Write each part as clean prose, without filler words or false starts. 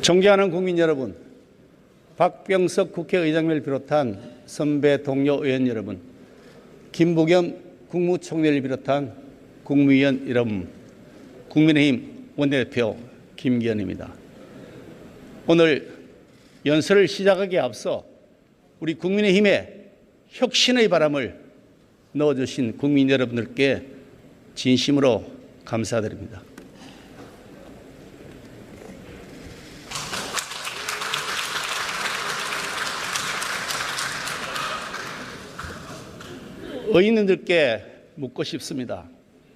존경하는 국민 여러분, 박병석 국회의장님을 비롯한 선배 동료 의원 여러분, 김부겸 국무총리를 비롯한 국무위원 여러분, 국민의힘 원내대표 김기현입니다. 오늘 연설을 시작하기에 앞서 우리 국민의힘에 혁신의 바람을 넣어주신 국민 여러분들께 진심으로 감사드립니다. 의원님들께 묻고 싶습니다.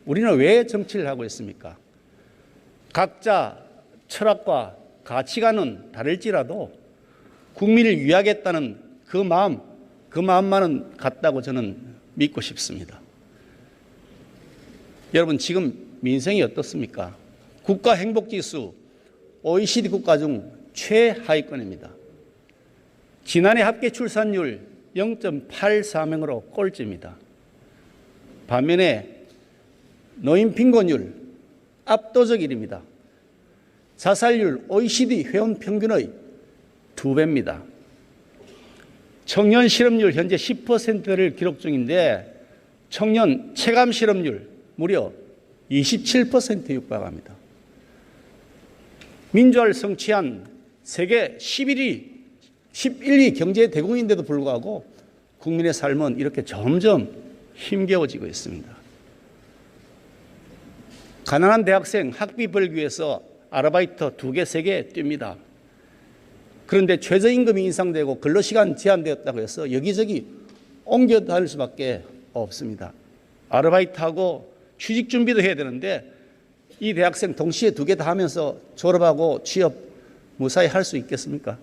우리는 왜 정치를 하고 있습니까? 각자 철학과 가치관은 다를지라도 국민을 위하겠다는 그 마음만은 같다고 저는 믿고 싶습니다. 여러분, 지금 민생이 어떻습니까? 국가 행복지수 OECD 국가 중 최하위권입니다. 지난해 합계 출산율 0.84명으로 꼴찌입니다. 반면에 노인 빈곤율 압도적 1위입니다. 자살률 OECD 회원 평균의 2배입니다. 청년 실업률 현재 10%를 기록 중인데 청년 체감 실업률 무려 27%에 육박합니다. 민주화를 성취한 세계 11위 경제 대국인데도 불구하고 국민의 삶은 이렇게 점점 힘겨워지고 있습니다. 가난한 대학생 학비 벌기 위해서 아르바이트 2개, 3개 뜁니다. 그런데 최저임금이 인상되고 근로시간 제한되었다고 해서 여기저기 옮겨 다닐 수밖에 없습니다. 아르바이트하고 취직 준비도 해야 되는데 이 대학생 동시에 2개 다 하면서 졸업하고 취업 무사히 할 수 있겠습니까?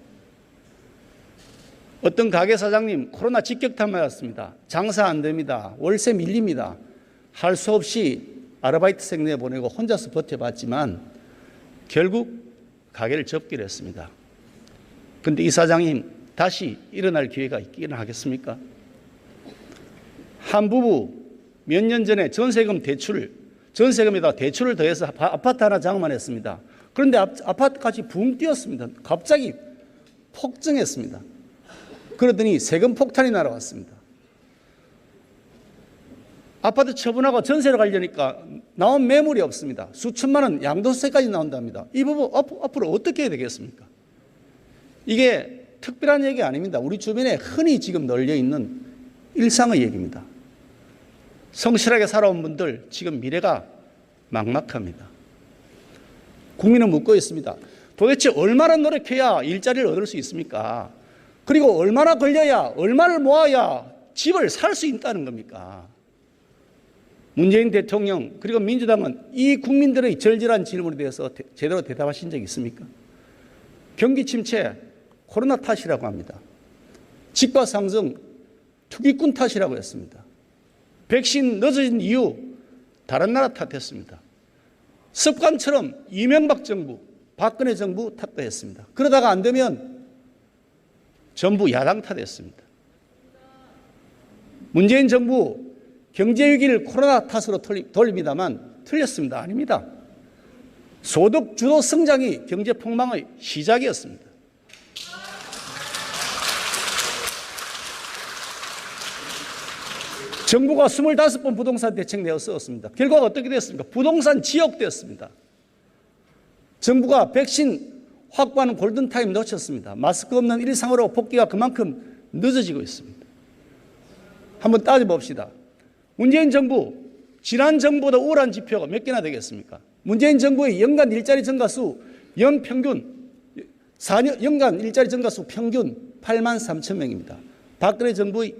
어떤 가게 사장님 코로나 직격탄 맞았습니다. 장사 안 됩니다. 월세 밀립니다. 할 수 없이 아르바이트생 내보내고 혼자서 버텨봤지만 결국 가게를 접기로 했습니다. 그런데 이 사장님 다시 일어날 기회가 있기는 하겠습니까? 한 부부 몇 년 전에 전세금에다 대출을 더해서 아파트 하나 장만했습니다. 그런데 아파트까지 붕 뛰었습니다. 갑자기 폭증했습니다. 그러더니 세금 폭탄이 날아왔습니다. 아파트 처분하고 전세로 가려니까 나온 매물이 없습니다. 수천만 원 양도세까지 나온답니다. 이 부분 앞으로 어떻게 해야 되겠습니까? 이게 특별한 얘기 아닙니다. 우리 주변에 흔히 지금 널려 있는 일상의 얘기입니다. 성실하게 살아온 분들 지금 미래가 막막합니다. 국민은 묻고 있습니다. 도대체 얼마나 노력해야 일자리를 얻을 수 있습니까? 그리고 얼마나 걸려야, 얼마를 모아야 집을 살 수 있다는 겁니까? 문재인 대통령 그리고 민주당은 이 국민들의 절절한 질문에 대해서 제대로 대답하신 적이 있습니까? 경기 침체 코로나 탓이라고 합니다. 집값 상승 투기꾼 탓이라고 했습니다. 백신 늦어진 이유 다른 나라 탓했습니다. 습관처럼 이명박 정부, 박근혜 정부 탓도 했습니다. 그러다가 안 되면 전부 야당 탓했습니다. 문재인 정부 경제위기를 코로나 탓으로 돌립니다만 틀렸습니다. 아닙니다. 소득 주도 성장이 경제 폭망의 시작이었습니다. 정부가 25번 부동산 대책 내어 쓰었습니다. 결과가 어떻게 됐습니까? 부동산 지옥되었습니다. 정부가 백신 확보하는 골든타임 놓쳤습니다. 마스크 없는 일상으로 복귀가 그만큼 늦어지고 있습니다. 한번 따져봅시다. 문재인 정부, 지난 정부보다 우월한 지표가 몇 개나 되겠습니까? 문재인 정부의 연간 일자리 증가수 연평균 4년 연간 일자리 증가수 평균 8만 3천 명입니다. 박근혜 정부의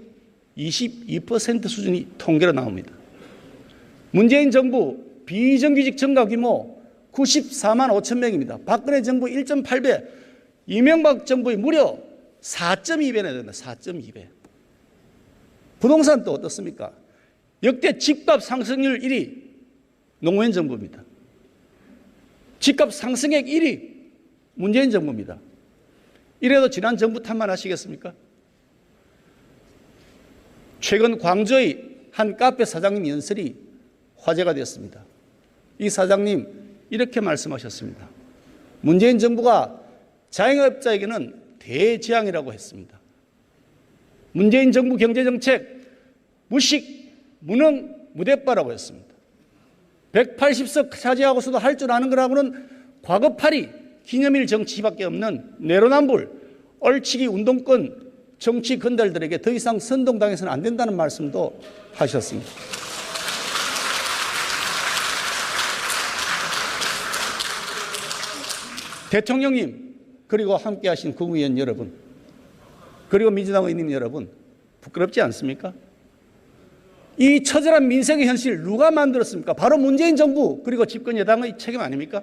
22% 수준이 통계로 나옵니다. 문재인 정부 비정규직 증가 규모 94만 5천 명입니다. 박근혜 정부 1.8배, 이명박 정부의 무려 4.2배나 된다. 4.2배. 부동산 또 어떻습니까? 역대 집값 상승률 1위 노무현 정부입니다. 집값 상승액 1위 문재인 정부입니다. 이래도 지난 정부 탓만 하시겠습니까? 최근 광주의 한 카페 사장님 연설이 화제가 되었습니다. 이 사장님 이렇게 말씀하셨습니다. 문재인 정부가 자영업자에게는 대재앙이라고 했습니다. 문재인 정부 경제정책 무식, 무능, 무대빠라고 했습니다. 180석 차지하고서도 할 줄 아는 거라고는 과거팔이, 기념일 정치밖에 없는 내로남불, 얼치기 운동권 정치 건달들에게 더 이상 선동당해서는 안 된다는 말씀도 하셨습니다. 대통령님, 그리고 함께하신 국무위원 여러분, 그리고 민주당 의원님 여러분, 부끄럽지 않습니까? 이 처절한 민생의 현실 누가 만들었습니까? 바로 문재인 정부 그리고 집권 여당의 책임 아닙니까?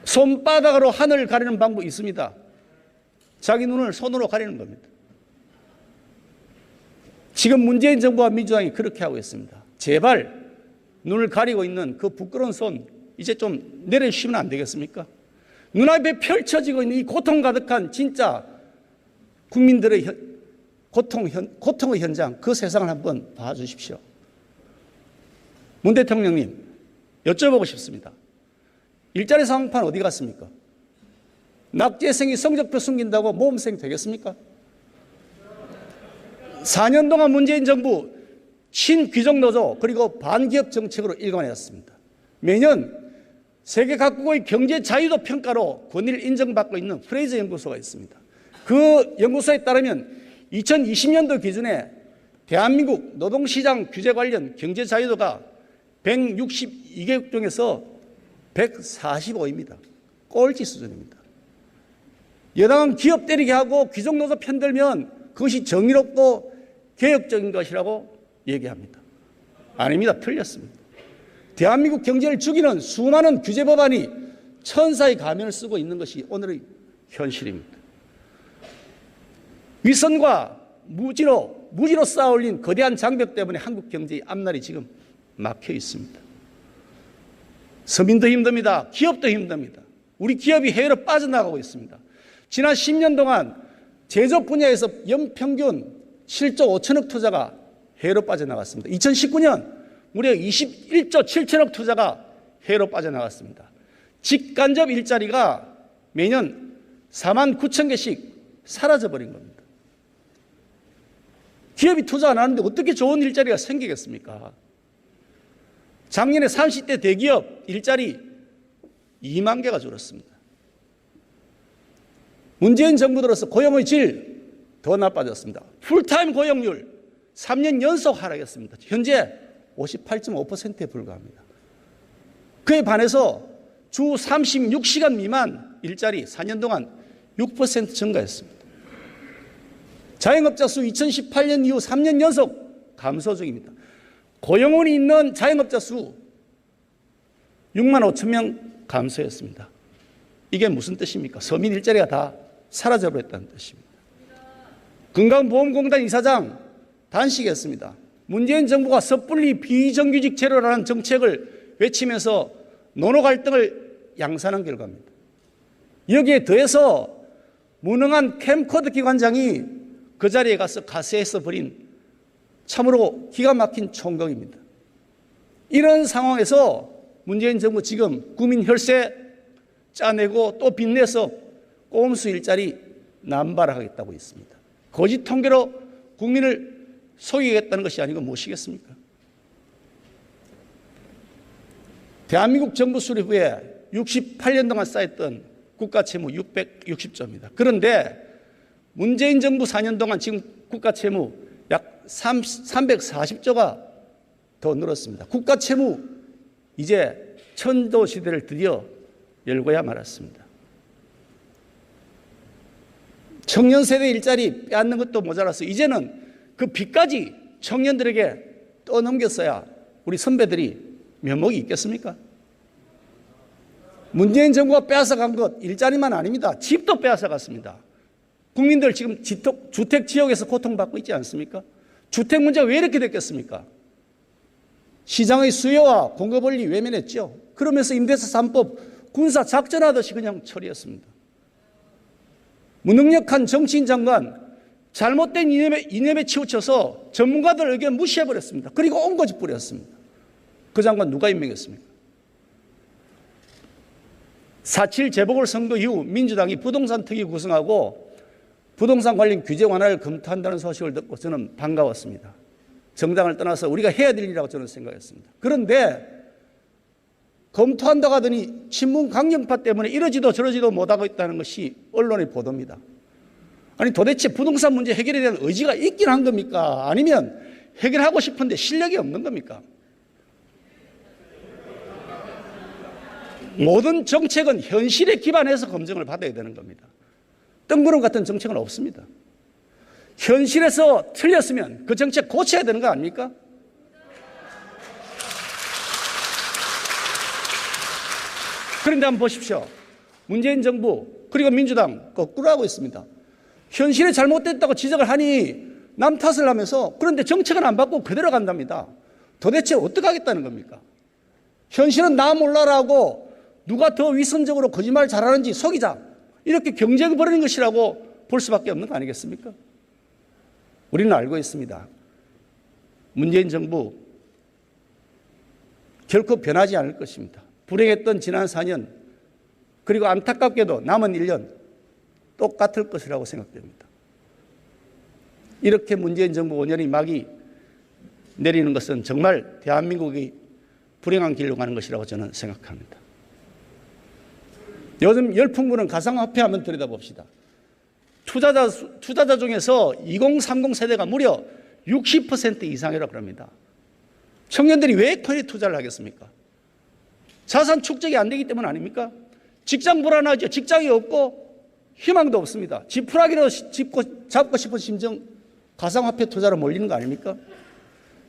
손바닥으로 하늘을 가리는 방법이 있습니다. 자기 눈을 손으로 가리는 겁니다. 지금 문재인 정부와 민주당이 그렇게 하고 있습니다. 제발 눈을 가리고 있는 그 부끄러운 손 이제 좀 내려주시면 안 되겠습니까? 눈앞에 펼쳐지고 있는 이 고통 가득한 진짜 국민들의 고통의 현장, 그 세상을 한번 봐주십시오. 문 대통령님, 여쭤보고 싶습니다. 일자리 상황판 어디 갔습니까? 낙제생이 성적표 숨긴다고 모범생 되겠습니까? 4년 동안 문재인 정부 친귀족노조 그리고 반기업 정책으로 일관했습니다. 매년 세계 각국의 경제 자유도 평가로 권위를 인정받고 있는 프레이저 연구소가 있습니다. 그 연구소에 따르면 2020년도 기준에 대한민국 노동시장 규제 관련 경제 자유도가 162개국 중에서 145입니다. 꼴찌 수준입니다. 여당은 기업 때리게 하고 귀족노조 편들면 그것이 정의롭고 개혁적인 것이라고 얘기합니다. 아닙니다. 틀렸습니다. 대한민국 경제를 죽이는 수많은 규제 법안이 천사의 가면을 쓰고 있는 것이 오늘의 현실입니다. 위선과 무지로 쌓아올린 거대한 장벽 때문에 한국 경제의 앞날이 지금 막혀 있습니다. 서민도 힘듭니다. 기업도 힘듭니다. 우리 기업이 해외로 빠져나가고 있습니다. 지난 10년 동안 제조업 분야에서 연평균 7조 5천억 투자가 해외로 빠져나갔습니다. 2019년 무려 21조 7천억 투자가 해외로 빠져나갔습니다. 직간접 일자리가 매년 4만 9천 개씩 사라져버린 겁니다. 기업이 투자 안 하는데 어떻게 좋은 일자리가 생기겠습니까? 작년에 30대 대기업 일자리 2만 개가 줄었습니다. 문재인 정부 들어서 고용의 질 더 나빠졌습니다. 풀타임 고용률 3년 연속 하락했습니다. 현재 58.5%에 불과합니다. 그에 반해서 주 36시간 미만 일자리 4년 동안 6% 증가했습니다. 자영업자 수 2018년 이후 3년 연속 감소 중입니다. 고용원이 있는 자영업자 수 6만 5천 명 감소했습니다. 이게 무슨 뜻입니까? 서민 일자리가 다 사라져버렸다는 뜻입니다. 건강보험공단 이사장 단식했습니다. 문재인 정부가 섣불리 비정규직 제로라는 정책을 외치면서 노노 갈등을 양산한 결과입니다. 여기에 더해서 무능한 캠코더 기관장이 그 자리에 가서 가세해서 벌인 참으로 기가 막힌 총격입니다. 이런 상황에서 문재인 정부 지금 국민 혈세 짜내고 또 빚내서 꼼수 일자리 남발하겠다고 있습니다. 거짓 통계로 국민을 속이겠다는 것이 아니고 무엇이겠습니까? 대한민국 정부 수립 후에 68년 동안 쌓였던 국가채무 660조입니다. 그런데 문재인 정부 4년 동안 지금 국가채무 약 340조가 더 늘었습니다. 국가채무 이제 천도 시대를 드디어 열고야 말았습니다. 청년 세대 일자리 빼앗는 것도 모자라서 이제는 그 빚까지 청년들에게 떠넘겼어야 우리 선배들이 면목이 있겠습니까? 문재인 정부가 빼앗아간 것 일자리만 아닙니다. 집도 빼앗아갔습니다. 국민들 지금 주택 지역에서 고통받고 있지 않습니까? 주택 문제가 왜 이렇게 됐겠습니까? 시장의 수요와 공급 원리 외면했죠. 그러면서 임대차 3법 군사 작전하듯이 그냥 처리했습니다. 무능력한 정치인 장관 잘못된 이념에 치우쳐서 전문가들 의견 무시해버렸습니다. 그리고 옹거지 뿌렸습니다. 그 장관 누가 임명했습니까? 4.7 재보궐선거 이후 민주당이 부동산 특위 구성하고 부동산 관련 규제 완화를 검토한다는 소식을 듣고 저는 반가웠습니다. 정당을 떠나서 우리가 해야 될 일이라고 저는 생각했습니다. 그런데 검토한다고 하더니 친문 강경파 때문에 이러지도 저러지도 못하고 있다는 것이 언론의 보도입니다. 아니 도대체 부동산 문제 해결에 대한 의지가 있긴 한 겁니까? 아니면 해결하고 싶은데 실력이 없는 겁니까? 모든 정책은 현실에 기반해서 검증을 받아야 되는 겁니다. 뜬구름 같은 정책은 없습니다. 현실에서 틀렸으면 그 정책 고쳐야 되는 거 아닙니까? 그런데 한번 보십시오. 문재인 정부 그리고 민주당 거꾸로 하고 있습니다. 현실에 잘못됐다고 지적을 하니 남 탓을 하면서 그런데 정책은 안 바꾸고 그대로 간답니다. 도대체 어떻게 하겠다는 겁니까? 현실은 나 몰라라고 누가 더 위선적으로 거짓말 잘하는지 속이자 이렇게 경쟁을 벌이는 것이라고 볼 수밖에 없는 거 아니겠습니까? 우리는 알고 있습니다. 문재인 정부 결코 변하지 않을 것입니다. 불행했던 지난 4년 그리고 안타깝게도 남은 1년 똑같을 것이라고 생각됩니다. 이렇게 문재인 정부 5년이 막이 내리는 것은 정말 대한민국이 불행한 길로 가는 것이라고 저는 생각합니다. 요즘 열풍 부는 가상화폐 한번 들여다봅시다. 투자자 중에서 2030 세대가 무려 60% 이상이라고 합니다. 청년들이 왜 코인에 투자를 하겠습싶니까? 자산 축적이 안 되기 때문 아닙니까? 직장 불안하죠. 직장이 없고 희망도 없습니다. 지푸라기로 잡고 싶은 심정 가상화폐 투자로 몰리는 거 아닙니까?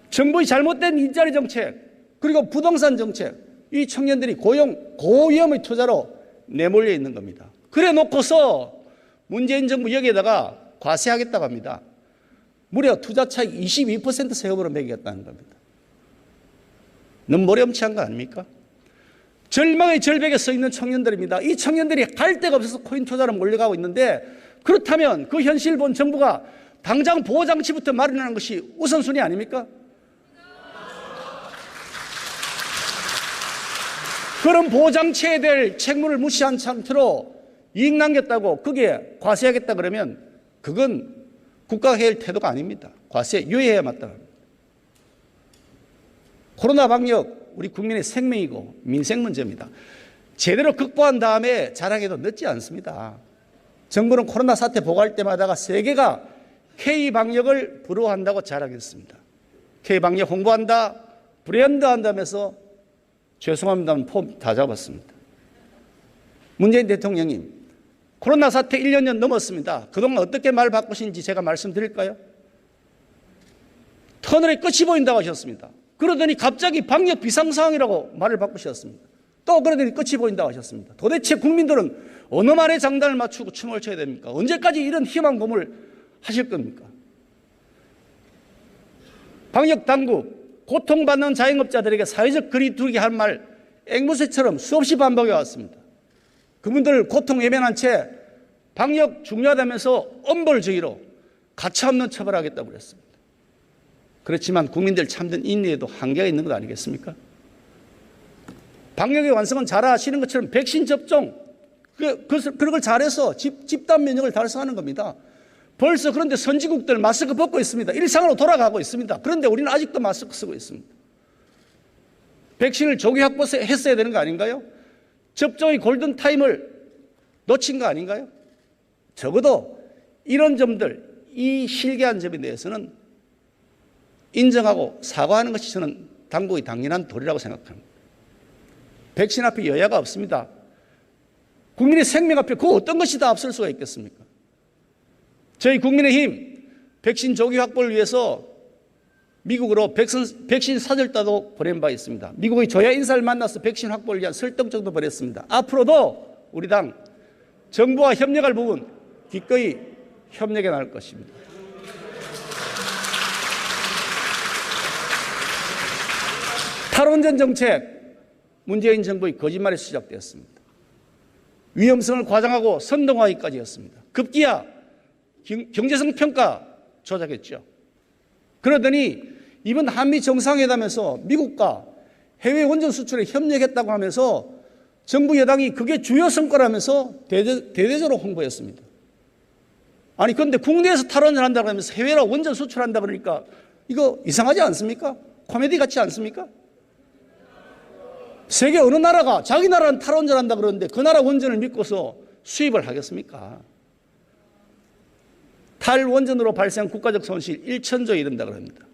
정부의 잘못된 일자리 정책 그리고 부동산 정책 이 청년들이 고위험의 투자로 내몰려 있는 겁니다. 그래 놓고서 문재인 정부 여기에다가 과세하겠다고 합니다. 무려 투자 차익 22% 세금으로 매기겠다는 겁니다. 너무 모렴치한 거 아닙니까? 절망의 절벽에 서 있는 청년들입니다. 이 청년들이 갈 데가 없어서 코인 투자로 몰려가고 있는데 그렇다면 그 현실 본 정부가 당장 보호장치부터 마련하는 것이 우선순위 아닙니까? 그런 보호장치에 대해 책무를 무시한 상태로 이익 남겼다고 거기에 과세하겠다 그러면 그건 국가가 해야 할 태도가 아닙니다. 과세 유예해야 마땅합니다. 코로나 방역 우리 국민의 생명이고 민생 문제입니다. 제대로 극복한 다음에 자랑해도 늦지 않습니다. 정부는 코로나 사태 보고할 때마다 세계가 K방역을 부러워한다고 자랑했습니다. K방역 홍보한다, 브랜드 한다면서 죄송합니다만 폼 다 잡았습니다. 문재인 대통령님, 코로나 사태 1년 전 넘었습니다. 그동안 어떻게 말 바꾸신지 제가 말씀드릴까요? 터널의 끝이 보인다고 하셨습니다. 그러더니 갑자기 방역 비상상황이라고 말을 바꾸셨습니다. 또 그러더니 끝이 보인다고 하셨습니다. 도대체 국민들은 어느 말에 장단을 맞추고 춤을 춰야 됩니까? 언제까지 이런 희망 고문을 하실 겁니까? 방역 당국, 고통받는 자영업자들에게 사회적 거리 두기 할 말 앵무새처럼 수없이 반복해 왔습니다. 그분들 고통 외면한 채 방역 중요하다면서 엄벌주의로 가차없는 처벌하겠다고 그랬습니다. 그렇지만 국민들 참된 인내에도 한계가 있는 것 아니겠습니까? 방역의 완성은 잘 아시는 것처럼 백신 접종, 그런 걸 잘해서 집단 면역을 달성하는 겁니다. 벌써 그런데 선진국들 마스크 벗고 있습니다. 일상으로 돌아가고 있습니다. 그런데 우리는 아직도 마스크 쓰고 있습니다. 백신을 조기 확보했어야 되는 거 아닌가요? 접종의 골든타임을 놓친 거 아닌가요? 적어도 이런 점들, 이 실개한 점에 대해서는 인정하고 사과하는 것이 저는 당국의 당연한 도리라고 생각합니다. 백신 앞에 여야가 없습니다. 국민의 생명 앞에 그 어떤 것이 다 앞설 수가 있겠습니까? 저희 국민의힘 백신 조기 확보를 위해서 미국으로 백신 사절단도 보낸 바 있습니다. 미국의 조야 인사를 만나서 백신 확보를 위한 설득정도 벌였습니다. 앞으로도 우리 당 정부와 협력할 부분 기꺼이 협력해 나갈 것입니다. 탈원전 정책, 문재인 정부의 거짓말이 시작되었습니다. 위험성을 과장하고 선동하기까지였습니다. 급기야 경제성 평가 조작했죠. 그러더니 이번 한미 정상회담에서 미국과 해외 원전 수출에 협력했다고 하면서 정부 여당이 그게 주요 성과라면서 대대적으로 홍보했습니다. 아니 그런데 국내에서 탈원전 한다고 하면서 해외로 원전 수출한다 그러니까 이거 이상하지 않습니까? 코미디 같지 않습니까? 세계 어느 나라가 자기 나라는 탈원전 한다 그러는데 그 나라 원전을 믿고서 수입을 하겠습니까? 탈원전으로 발생한 국가적 손실 1천조에 이른다 그럽니다.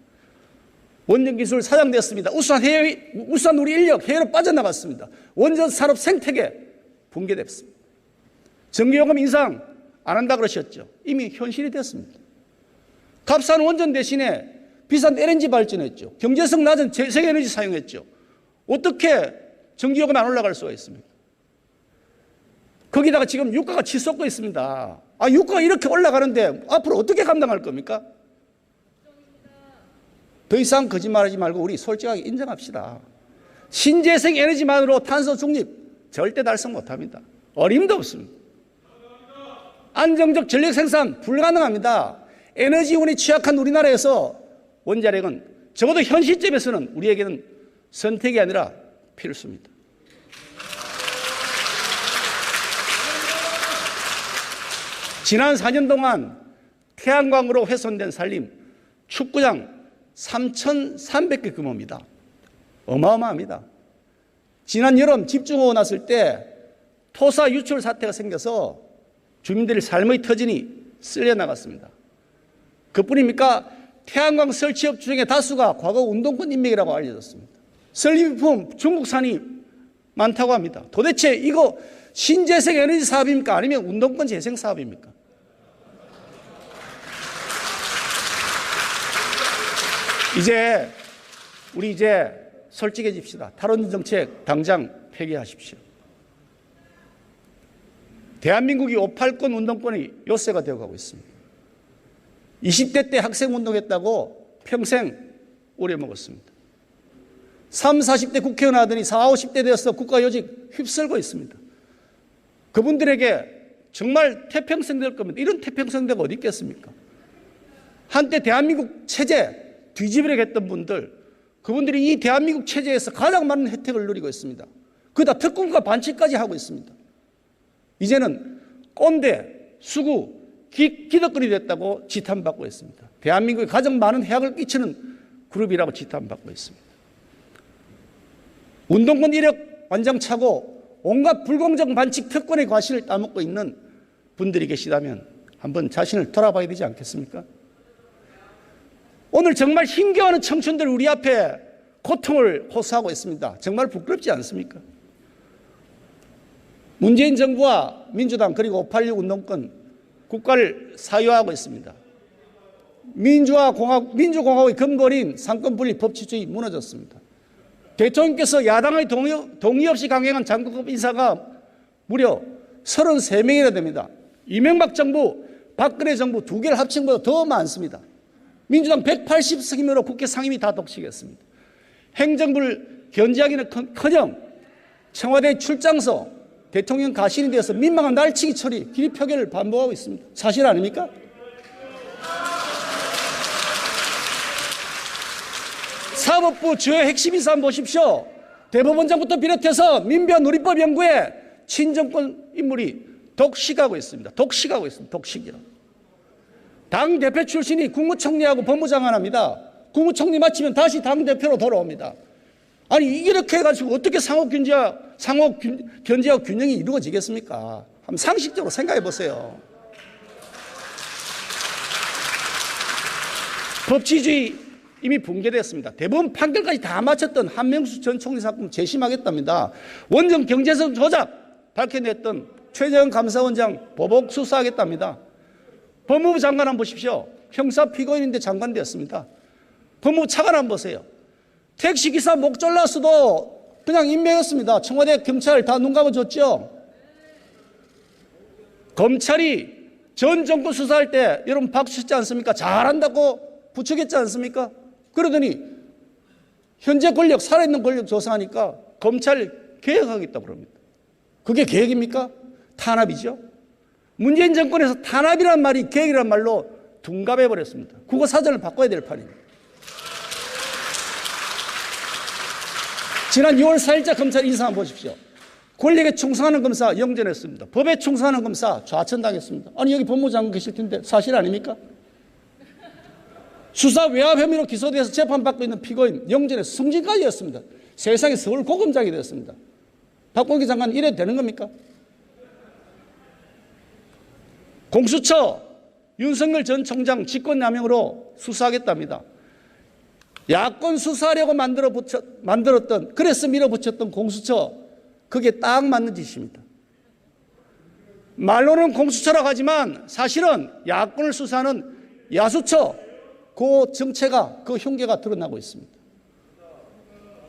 원전 기술 사장됐습니다. 우수한 우리 인력 해외로 빠져나갔습니다. 원전 산업 생태계 붕괴됐습니다. 전기요금 인상 안 한다 그러셨죠. 이미 현실이 됐습니다. 값싼 원전 대신에 비싼 LNG 발전했죠. 경제성 낮은 재생에너지 사용했죠. 어떻게 전기요금이 안 올라갈 수가 있습니까? 거기다가 지금 유가가 치솟고 있습니다. 유가가 이렇게 올라가는데 앞으로 어떻게 감당할 겁니까? 더 이상 거짓말하지 말고 우리 솔직하게 인정합시다. 신재생 에너지만으로 탄소 중립 절대 달성 못합니다. 어림도 없습니다. 안정적 전력 생산 불가능합니다. 에너지원이 취약한 우리나라에서 원자력은 적어도 현 시점에서는 우리에게는 선택이 아니라 필수입니다. 지난 4년 동안 태양광으로 훼손된 산림, 축구장 3,300개 규모입니다. 어마어마합니다. 지난 여름 집중호우 났을 때 토사 유출 사태가 생겨서 주민들의 삶의 터전이 쓸려 나갔습니다. 그뿐입니까? 태양광 설치업 중에 다수가 과거 운동권 인맥이라고 알려졌습니다. 설비품 중국산이 많다고 합니다. 도대체 이거 신재생 에너지 사업입니까? 아니면 운동권 재생 사업입니까? 우리 솔직해집시다. 탈원전 정책 당장 폐기하십시오. 대한민국이 5.18권 운동권의 요새가 되어가고 있습니다. 20대 때 학생 운동했다고 평생 오려먹었습니다. 30, 40대 국회의원 하더니 40, 50대 되어서 국가요직 휩쓸고 있습니다. 그분들에게 정말 태평성 될 겁니다. 이런 태평성대가 어디 있겠습니까? 한때 대한민국 체제 뒤집으려고 했던 분들, 그분들이 이 대한민국 체제에서 가장 많은 혜택을 누리고 있습니다. 그다 특권과 반칙까지 하고 있습니다. 이제는 꼰대, 수구, 기득권이 됐다고 지탄받고 있습니다. 대한민국에 가장 많은 해악을 끼치는 그룹이라고 지탄받고 있습니다. 운동권 이력 완장차고 온갖 불공정 반칙 특권의 과실을 따먹고 있는 분들이 계시다면 한번 자신을 돌아봐야 되지 않겠습니까? 오늘 정말 힘겨워하는 청춘들 우리 앞에 고통을 호소하고 있습니다. 정말 부끄럽지 않습니까? 문재인 정부와 민주당 그리고 5.86 운동권 국가를 사유하고 있습니다. 민주공화국의 근본인 상권분리 법치주의 무너졌습니다. 대통령께서 야당의 동의 없이 강행한 장관급 인사가 무려 33명이나 됩니다. 이명박 정부, 박근혜 정부 두 개를 합친 것보다 더 많습니다. 민주당 180석이므로 국회 상임위 다 독식했습니다. 행정부를 견제하기는커녕 청와대 출장소, 대통령 가신이 되어서 민망한 날치기 처리, 기립 표결을 반복하고 있습니다. 사실 아닙니까? 사법부 주요 핵심 인사 한번 보십시오. 대법원장부터 비롯해서 민변 누리법 연구에 친정권 인물이 독식하고 있습니다. 독식이라. 당대표 출신이 국무총리하고 법무장관 합니다. 국무총리 마치면 다시 당대표로 돌아옵니다. 아니 이렇게 해가지고 어떻게 상호 견제와 균형이 이루어지겠습니까? 한번 상식적으로 생각해 보세요. 법치주의 이미 붕괴됐습니다. 대법원 판결까지 다 마쳤던 한명수 전 총리 사건 재심하겠답니다. 원전 경제성 조작 밝혀냈던 최재형 감사원장 보복 수사하겠답니다. 법무부 장관 한번 보십시오. 형사 피고인인데 장관 되었습니다. 법무부 차관 한번 보세요. 택시기사 목 잘랐어도 그냥 임명했습니다. 청와대 경찰 다 눈 감아줬죠. 검찰이 전 정권 수사할 때 여러분 박수 쳤지 않습니까? 잘한다고 부추겼지 않습니까? 그러더니 현재 권력, 살아있는 권력 조사하니까 검찰 개혁하겠다고 그럽니다. 그게 계획입니까? 탄압이죠. 문재인 정권에서 탄압이란 말이 계획이란 말로 둔갑해버렸습니다. 국어 사전을 바꿔야 될 판입니다. 지난 6월 4일자 검찰 인사 한번 보십시오. 권력에 충성하는 검사 영전했습니다. 법에 충성하는 검사 좌천당했습니다. 아니 여기 법무장관 계실 텐데 사실 아닙니까? 수사 외압 혐의로 기소돼서 재판받고 있는 피고인 영전에서 승진까지였습니다. 세상에 서울 고검장이 되었습니다. 박범계 장관 이래도 되는 겁니까? 공수처 윤석열 전 총장 직권남용으로 수사하겠답니다. 야권 수사하려고 만들었던 그래서 밀어붙였던 공수처 그게 딱 맞는 짓입니다. 말로는 공수처라고 하지만 사실은 야권을 수사하는 야수처 그 정체가 그 흉계가 드러나고 있습니다.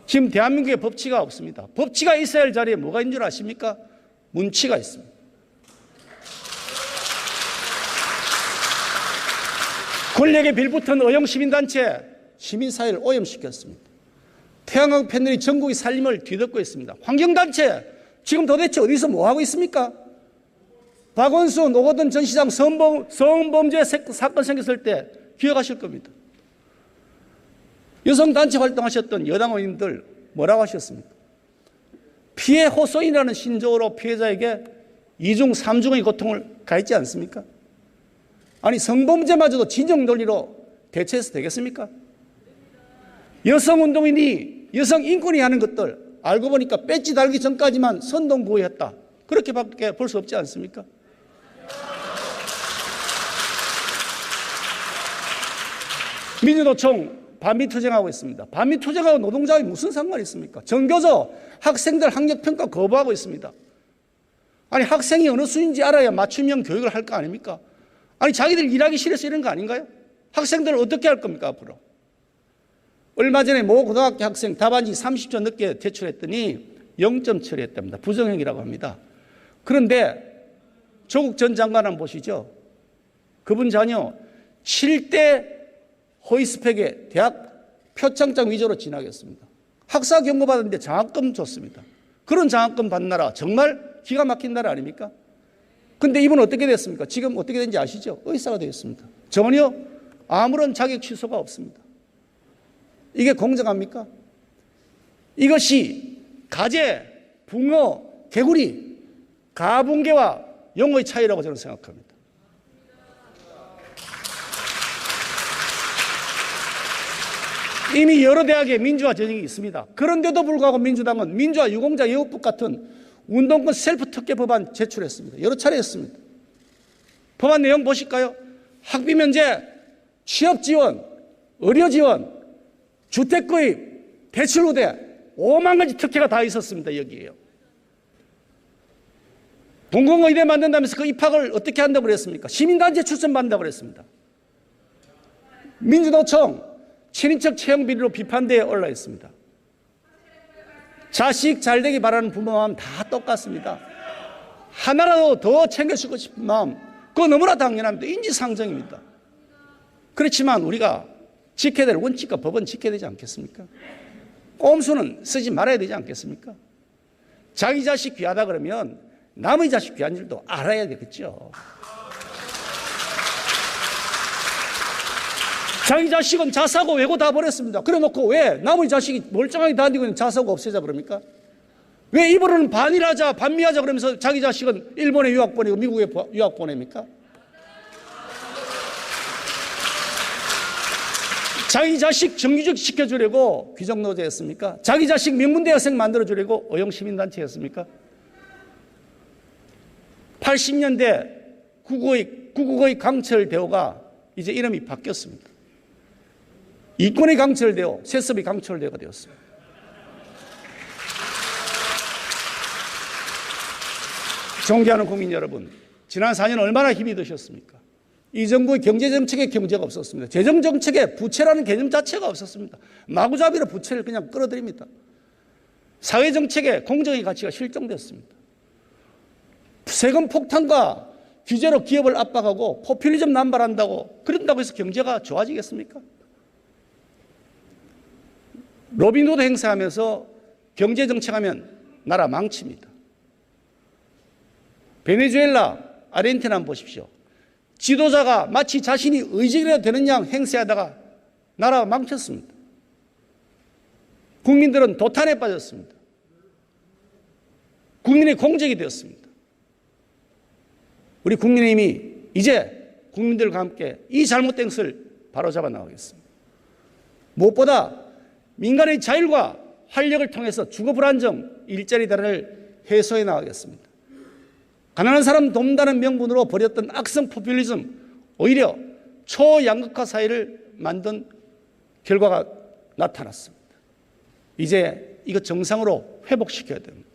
지금 대한민국에 법치가 없습니다. 법치가 있어야 할 자리에 뭐가 있는 줄 아십니까? 문치가 있습니다. 권력에 빌붙은 의용 시민단체 시민사회를 오염시켰습니다. 태양광 패널이 전국의 살림을 뒤덮고 있습니다. 환경단체 지금 도대체 어디서 뭐하고 있습니까? 박원순, 노거돈 전 시장 성범죄 사건 생겼을 때 기억하실 겁니다. 여성단체 활동하셨던 여당 의원님들 뭐라고 하셨습니까? 피해 호소인이라는 신조어로 피해자에게 2중, 3중의 고통을 가했지 않습니까? 아니 성범죄마저도 진정 논리로 대처해서 되겠습니까? 여성운동인이 여성인권이 하는 것들 알고 보니까 배지 달기 전까지만 선동구호였다. 그렇게밖에 볼 수 없지 않습니까? 민주노총 반미투쟁하고 있습니다. 반미투쟁하고 노동자와 무슨 상관이 있습니까? 전교조 학생들 학력평가 거부하고 있습니다. 아니 학생이 어느 수인지 알아야 맞춤형 교육을 할 거 아닙니까? 아니 자기들 일하기 싫어서 이런 거 아닌가요? 학생들을 어떻게 할 겁니까 앞으로? 얼마 전에 모 고등학교 학생 답안지 30초 늦게 제출했더니 0점 처리했답니다. 부정행위라고 합니다. 그런데 조국 전 장관 한번 보시죠. 그분 자녀 7대 허위스펙에 대학 표창장 위조로 진학했습니다. 학사 경고 받았는데 장학금 줬습니다. 그런 장학금 받는 나라 정말 기가 막힌 나라 아닙니까? 근데 이분 어떻게 됐습니까? 지금 어떻게 된지 아시죠? 의사가 되었습니다. 전혀 아무런 자격 취소가 없습니다. 이게 공정합니까? 이것이 가재, 붕어, 개구리, 가붕괴와 용어의 차이라고 저는 생각합니다. 이미 여러 대학에 민주화 전형이 있습니다. 그런데도 불구하고 민주당은 민주화 유공자 예우법 같은 운동권 셀프 특혜 법안 제출했습니다. 여러 차례 했습니다. 법안 내용 보실까요? 학비 면제, 취업 지원, 의료 지원, 주택 구입, 대출 우대 5만 가지 특혜가 다 있었습니다. 여기에요. 공공의대 만든다면서 그 입학을 어떻게 한다고 그랬습니까? 시민단체 추천받는다고 그랬습니다. 민주노총 친인척 채용 비리로 비판대에 올라 있습니다. 자식 잘되기 바라는 부모 마음 다 똑같습니다. 하나라도 더 챙겨주고 싶은 마음 그거 너무나 당연합니다. 인지상정입니다. 그렇지만 우리가 지켜야 될 원칙과 법은 지켜야 되지 않겠습니까? 꼼수는 쓰지 말아야 되지 않겠습니까? 자기 자식 귀하다 그러면 남의 자식 귀한 줄도 알아야 되겠죠. 자기 자식은 자사고 외고 다 버렸습니다. 그래 놓고 왜 남의 자식이 멀쩡하게 다니고 있는 자사고 없애자 그럽니까? 왜 입으로는 반일하자 반미하자 그러면서 자기 자식은 일본에 유학 보내고 미국에 유학 보냅니까? 자기 자식 정규직 시켜주려고 귀족노조였습니까? 자기 자식 명문대학생 만들어주려고 의용시민단체였습니까? 80년대 구국의 강철대호가 이제 이름이 바뀌었습니다. 이권의 강철대호, 세습의 강철대호가 되었습니다. 존경하는 국민 여러분, 지난 4년 얼마나 힘이 드셨습니까? 이 정부의 경제정책에 경제가 없었습니다. 재정정책에 부채라는 개념 자체가 없었습니다. 마구잡이로 부채를 그냥 끌어들입니다. 사회정책에 공정의 가치가 실종됐습니다. 세금 폭탄과 규제로 기업을 압박하고 포퓰리즘 남발한다고 그런다고 해서 경제가 좋아지겠습니까? 로빈후드 행사하면서 경제정책하면 나라 망칩니다. 베네수엘라, 아르헨티나 한번 보십시오. 지도자가 마치 자신이 의지라도 되는 양 행세하다가 나라가 망쳤습니다. 국민들은 도탄에 빠졌습니다. 국민의 공적이 되었습니다. 우리 국민의힘이 이제 국민들과 함께 이 잘못된 것을 바로잡아 나가겠습니다. 무엇보다 민간의 자율과 활력을 통해서 주거 불안정, 일자리 대란을 해소해 나가겠습니다. 가난한 사람 돕는다는 명분으로 벌였던 악성 포퓰리즘, 오히려 초양극화 사회를 만든 결과가 나타났습니다. 이제 이거 정상으로 회복시켜야 됩니다.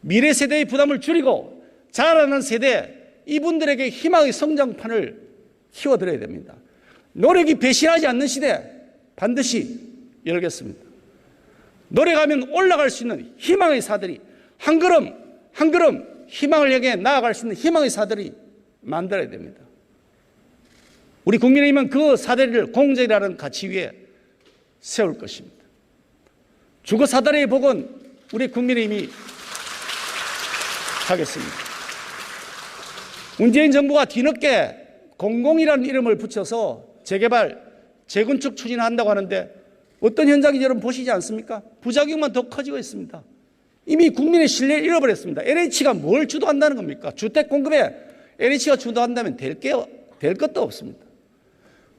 미래 세대의 부담을 줄이고 자라나는 세대, 이분들에게 희망의 성장판을 키워드려야 됩니다. 노력이 배신하지 않는 시대 반드시 열겠습니다. 노력하면 올라갈 수 있는 희망의 사들이 한 걸음 한 걸음 희망을 향해 나아갈 수 있는 희망의 사들이 만들어야 됩니다. 우리 국민의힘은 그 사다리를 공정이라는 가치 위에 세울 것입니다. 주거 사다리의 복은 우리 국민의힘이 하겠습니다. 문재인 정부가 뒤늦게 공공이라는 이름을 붙여서 재개발, 재건축 추진한다고 하는데 어떤 현장인지 여러분 보시지 않습니까? 부작용만 더 커지고 있습니다. 이미 국민의 신뢰를 잃어버렸습니다. LH가 뭘 주도한다는 겁니까? 주택 공급에 LH가 주도한다면 될 것도 없습니다.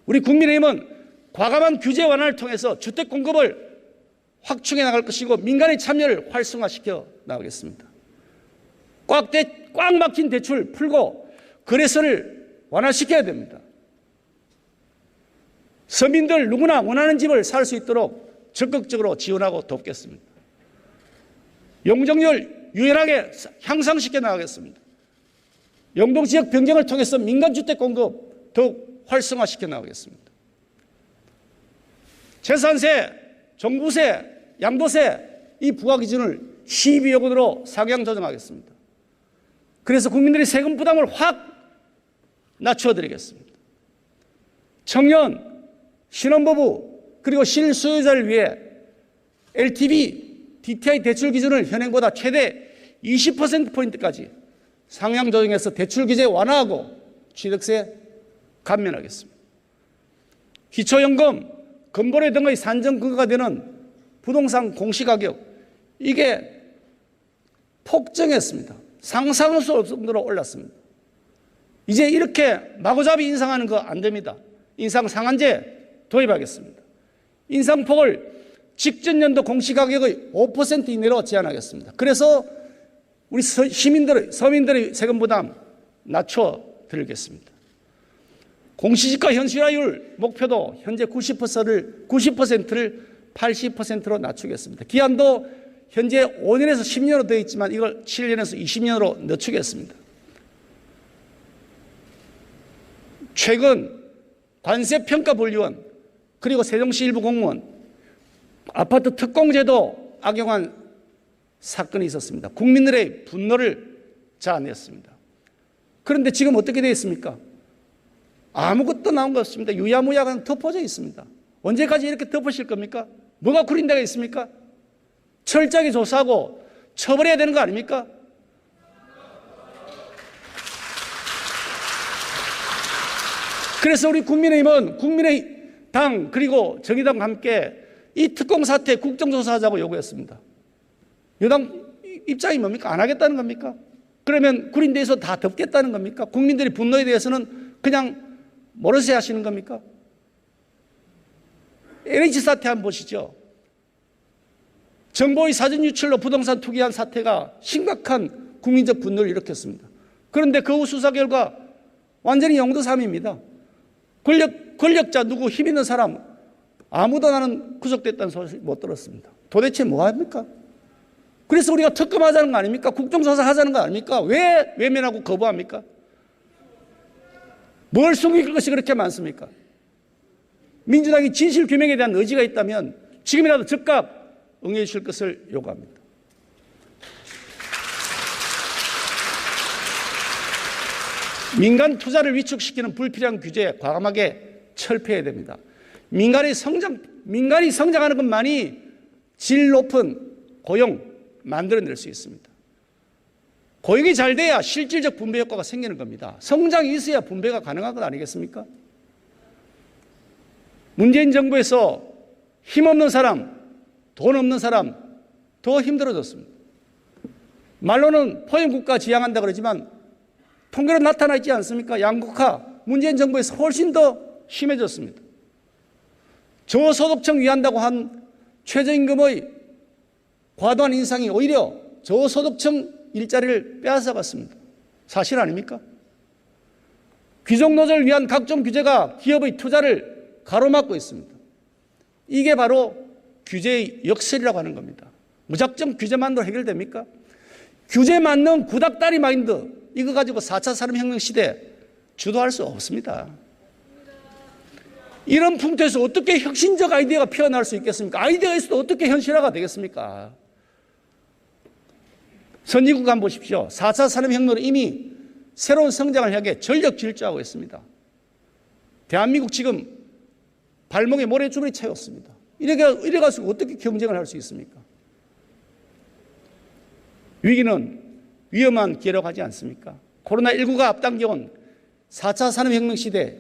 우리 국민의힘은 과감한 규제 완화를 통해서 주택 공급을 확충해 나갈 것이고 민간의 참여를 활성화시켜 나가겠습니다. 꽉 막힌 대출 풀고 거래소를 완화시켜야 됩니다. 서민들 누구나 원하는 집을 살 수 있도록 적극적으로 지원하고 돕겠습니다. 용적률 유연하게 향상시켜 나가겠습니다. 용도지역 변경을 통해서 민간주택 공급 더욱 활성화시켜 나가겠습니다. 재산세, 종부세, 양도세 이 부과기준을 12억원으로 상향 조정하겠습니다. 그래서 국민들의 세금 부담을 확 낮춰드리겠습니다. 청년, 신혼부부 그리고 실소유자를 위해 LTV, DTI 대출 기준을 현행보다 최대 20%포인트까지 상향 조정해서 대출 규제 완화하고 취득세 감면하겠습니다. 기초연금, 건보료 등의 산정 근거가 되는 부동산 공시가격 이게 폭증했습니다. 상상할 수 없을 정도로 올랐습니다. 이제 이렇게 마구잡이 인상하는 거 안 됩니다. 인상 상한제 도입하겠습니다. 인상폭을 직전 연도 공시가격의 5% 이내로 제한하겠습니다. 그래서 우리 서민들의 세금 부담 낮춰드리겠습니다. 공시지가 현실화율 목표도 현재 90%를 80%로 낮추겠습니다. 기한도 현재 5년에서 10년으로 되어 있지만 이걸 7년에서 20년으로 늦추겠습니다. 최근 관세평가분리원 그리고 세종시 일부 공무원 아파트 특공제도 악용한 사건이 있었습니다. 국민들의 분노를 자아냈습니다. 그런데 지금 어떻게 되어 있습니까? 아무것도 나온 것 없습니다. 유야무야가 덮어져 있습니다. 언제까지 이렇게 덮으실 겁니까? 뭐가 구린 데가 있습니까? 철저하게 조사하고 처벌해야 되는 거 아닙니까? 그래서 우리 국민의힘은 국민의당 그리고 정의당과 함께 이 특공 사태 국정조사하자고 요구했습니다. 여당 입장이 뭡니까? 안 하겠다는 겁니까? 그러면 구린 데에서 다 덮겠다는 겁니까? 국민들의 분노에 대해서는 그냥 모르쇠 하시는 겁니까? LH 사태 한번 보시죠. 정보의 사전 유출로 부동산 투기한 사태가 심각한 국민적 분노를 일으켰습니다. 그런데 그 후 수사 결과 완전히 영도삼입니다. 권력자 누구 힘 있는 사람 아무도 나는 구속됐다는 소식 못 들었습니다. 도대체 뭐 합니까? 그래서 우리가 특검하자는 거 아닙니까? 국정조사 하자는 거 아닙니까? 왜 외면하고 거부합니까? 뭘 숨길 것이 그렇게 많습니까? 민주당이 진실규명에 대한 의지가 있다면 지금이라도 즉각 응해 주실 것을 요구합니다. 민간 투자를 위축시키는 불필요한 규제 과감하게 철폐해야 됩니다. 민간이 성장하는 것만이 질 높은 고용 만들어낼 수 있습니다. 고용이 잘 돼야 실질적 분배 효과가 생기는 겁니다. 성장이 있어야 분배가 가능한 것 아니겠습니까? 문재인 정부에서 힘없는 사람, 돈 없는 사람 더 힘들어졌습니다. 말로는 포용국가 지향한다 그러지만 통계로 나타나 있지 않습니까? 양극화, 문재인 정부에서 훨씬 더 심해졌습니다. 저소득층 위한다고 한 최저임금의 과도한 인상이 오히려 저소득층 일자리를 빼앗아갔습니다. 사실 아닙니까? 귀족노조를 위한 각종 규제가 기업의 투자를 가로막고 있습니다. 이게 바로 규제의 역설이라고 하는 겁니다. 무작정 규제만으로 해결됩니까? 규제 맞는 구닥다리 마인드, 이거 가지고 4차 산업혁명 시대 주도할 수 없습니다. 이런 풍토에서 어떻게 혁신적 아이디어가 피어날 수 있겠습니까? 아이디어에서도 어떻게 현실화가 되겠습니까? 선진국 한번 보십시오. 4차 산업혁명으로 이미 새로운 성장을 향해 전력 질주하고 있습니다. 대한민국 지금 발목에 모래주머니 채웠습니다. 이래가지고 어떻게 경쟁을 할 수 있습니까? 위기는 위험한 기회라고 하지 않습니까? 코로나19가 앞당겨온 4차 산업혁명 시대,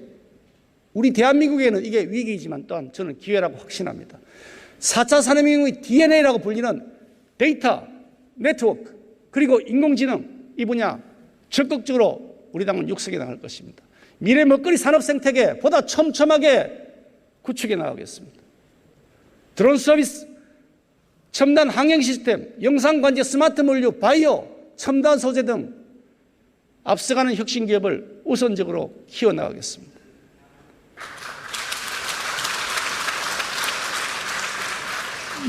우리 대한민국에는 이게 위기이지만 또한 저는 기회라고 확신합니다. 4차 산업혁명의 DNA라고 불리는 데이터, 네트워크, 그리고 인공지능, 이 분야 적극적으로 우리 당은 육성해 나갈 것입니다. 미래 먹거리 산업 생태계 보다 촘촘하게 구축해 나가겠습니다. 드론 서비스, 첨단 항행 시스템, 영상관제, 스마트 물류, 바이오, 첨단 소재 등 앞서가는 혁신 기업을 우선적으로 키워나가겠습니다.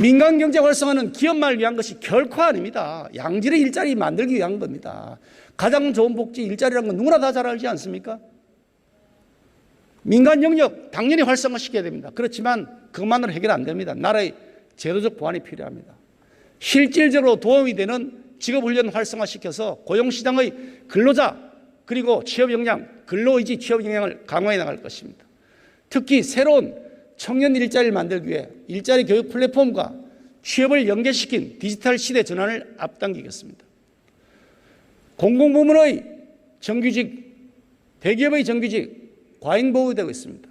민간 경제 활성화는 기업만을 위한 것이 결코 아닙니다. 양질의 일자리 만들기 위한 겁니다. 가장 좋은 복지 일자리라는 건 누구나 다 잘 알지 않습니까? 민간 영역 당연히 활성화시켜야 됩니다. 그렇지만 그것만으로 해결 안 됩니다. 나라의 제도적 보완이 필요합니다. 실질적으로 도움이 되는 직업훈련 활성화시켜서 고용시장의 근로자 그리고 취업 역량, 근로의지 취업 역량을 강화해 나갈 것입니다. 특히 새로운 청년 일자리를 만들기 위해 일자리 교육 플랫폼과 취업을 연계시킨 디지털 시대 전환을 앞당기겠습니다. 공공부문의 정규직, 대기업의 정규직 과잉보호되고 있습니다.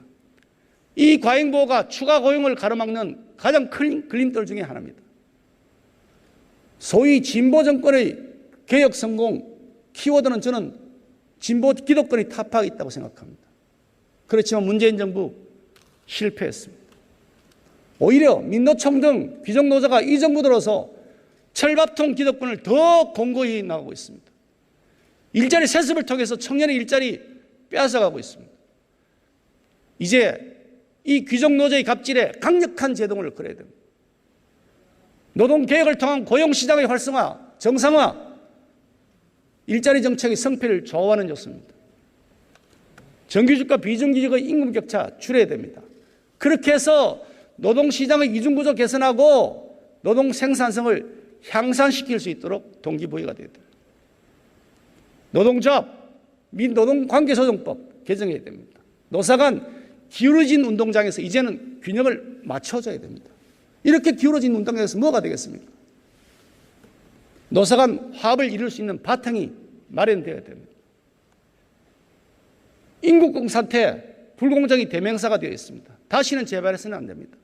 이 과잉보호가 추가 고용을 가로막는 가장 큰 걸림돌 중에 하나입니다. 소위 진보 정권의 개혁 성공 키워드는 저는 진보 기득권이 타파하고 있다고 생각합니다. 그렇지만 문재인 정부 실패했습니다. 오히려 민노총 등 귀족노조가 이 정부 들어서 철밥통 기득권을 더 공고히 나가고 있습니다. 일자리 세습을 통해서 청년의 일자리 빼앗아가고 있습니다. 이제 이 귀족노조의 갑질에 강력한 제동을 걸어야 됩니다. 노동개혁을 통한 고용시장의 활성화, 정상화, 일자리 정책의 성패를 좌우하는 요소입니다. 정규직과 비정규직의 임금 격차 줄여야 됩니다. 그렇게 해서 노동시장의 이중구조 개선하고 노동 생산성을 향상시킬 수 있도록 동기부여가 돼야 됩니다. 노동조합 및 노동관계조정법 개정해야 됩니다. 노사간 기울어진 운동장에서 이제는 균형을 맞춰줘야 됩니다. 이렇게 기울어진 운동장에서 뭐가 되겠습니까? 노사간 화합을 이룰 수 있는 바탕이 마련되어야 됩니다. 인국공 사태 불공정이 대명사가 되어 있습니다. 다시는 재발해서는 안 됩니다.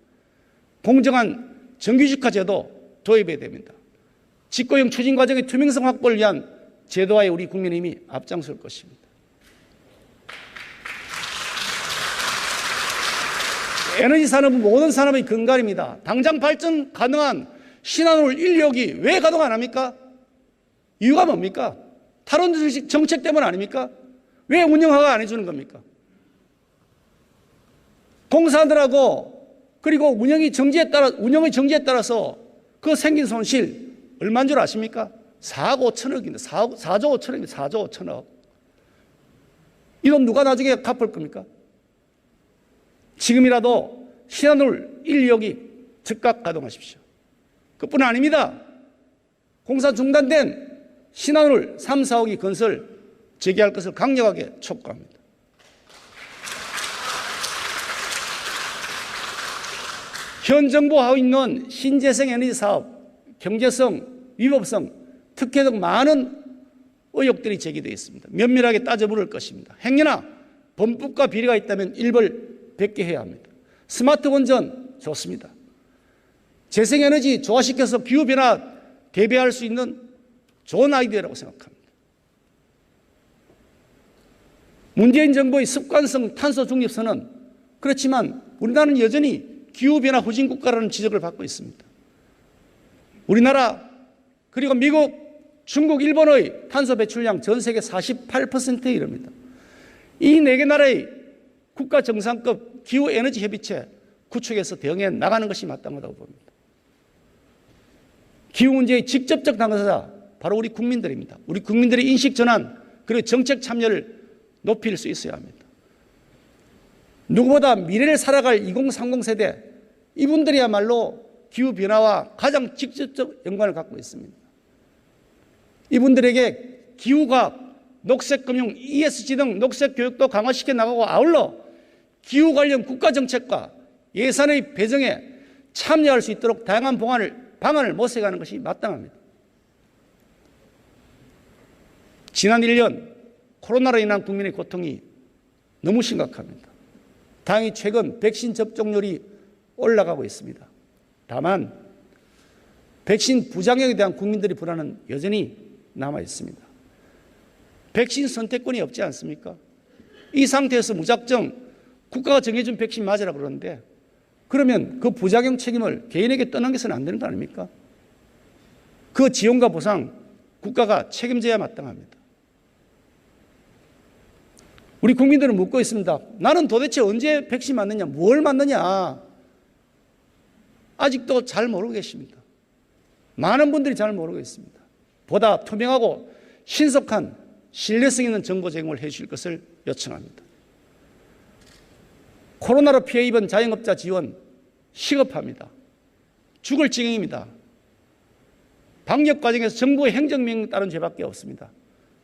공정한 정규직화 제도 도입해야 됩니다. 직고용 추진 과정의 투명성 확보를 위한 제도화에 우리 국민의힘이 앞장설 것입니다. 에너지 산업은 모든 산업의 근간입니다. 당장 발전 가능한 신한울 1호기 왜 가동 안 합니까? 이유가 뭡니까? 탈원 정책 때문 아닙니까? 왜 운영허가 안 해주는 겁니까? 공사들하고 그리고 운영의 정지에 따라서 그 생긴 손실 얼마인 줄 아십니까? 4억 5천억입니다. 4조 5천억입니다. 4조 5천억. 이 돈 누가 나중에 갚을 겁니까? 지금이라도 신한울 1, 2호기 즉각 가동하십시오. 그뿐 아닙니다. 공사 중단된 신한울 3, 4호기 건설 재개할 것을 강력하게 촉구합니다. 현 정부 하고 있는 신재생 에너지 사업, 경제성, 위법성, 특혜 등 많은 의혹들이 제기되어 있습니다. 면밀하게 따져 물을 것입니다. 행여나 범법과 비리가 있다면 일벌 백계해야 합니다. 스마트 원전 좋습니다. 재생에너지 조화시켜서 기후변화 대비할 수 있는 좋은 아이디어라고 생각합니다. 문재인 정부의 습관성 탄소 중립선언, 그렇지만 우리나라는 여전히 기후변화 후진 국가라는 지적을 받고 있습니다. 우리나라 그리고 미국, 중국, 일본의 탄소 배출량 전 세계 48%에 이릅니다. 이 네 개 나라의 국가 정상급 기후에너지 협의체 구축해서 대응해 나가는 것이 마땅하다고 봅니다. 기후 문제의 직접적 당사자 바로 우리 국민들입니다. 우리 국민들의 인식 전환 그리고 정책 참여를 높일 수 있어야 합니다. 누구보다 미래를 살아갈 2030 세대, 이분들이야말로 기후변화와 가장 직접적 연관을 갖고 있습니다. 이분들에게 기후과학, 녹색금융, ESG 등 녹색교육도 강화시켜 나가고 아울러 기후 관련 국가정책과 예산의 배정에 참여할 수 있도록 다양한 방안을 모색하는 것이 마땅합니다. 지난 1년 코로나로 인한 국민의 고통이 너무 심각합니다. 다행히 최근 백신 접종률이 올라가고 있습니다. 다만 백신 부작용에 대한 국민들의 불안은 여전히 남아 있습니다. 백신 선택권이 없지 않습니까? 이 상태에서 무작정 국가가 정해준 백신 맞으라 그러는데 그러면 그 부작용 책임을 개인에게 떠넘겨서는 안 되는 거 아닙니까? 그 지원과 보상 국가가 책임져야 마땅합니다. 우리 국민들은 묻고 있습니다. 나는 도대체 언제 백신 맞느냐, 뭘 맞느냐. 아직도 잘 모르고 계십니다. 많은 분들이 잘 모르고 있습니다. 보다 투명하고 신속한 신뢰성 있는 정보 제공을 해 주실 것을 요청합니다. 코로나로 피해 입은 자영업자 지원 시급합니다. 죽을 지경입니다. 방역 과정에서 정부의 행정명령에 따른 죄밖에 없습니다.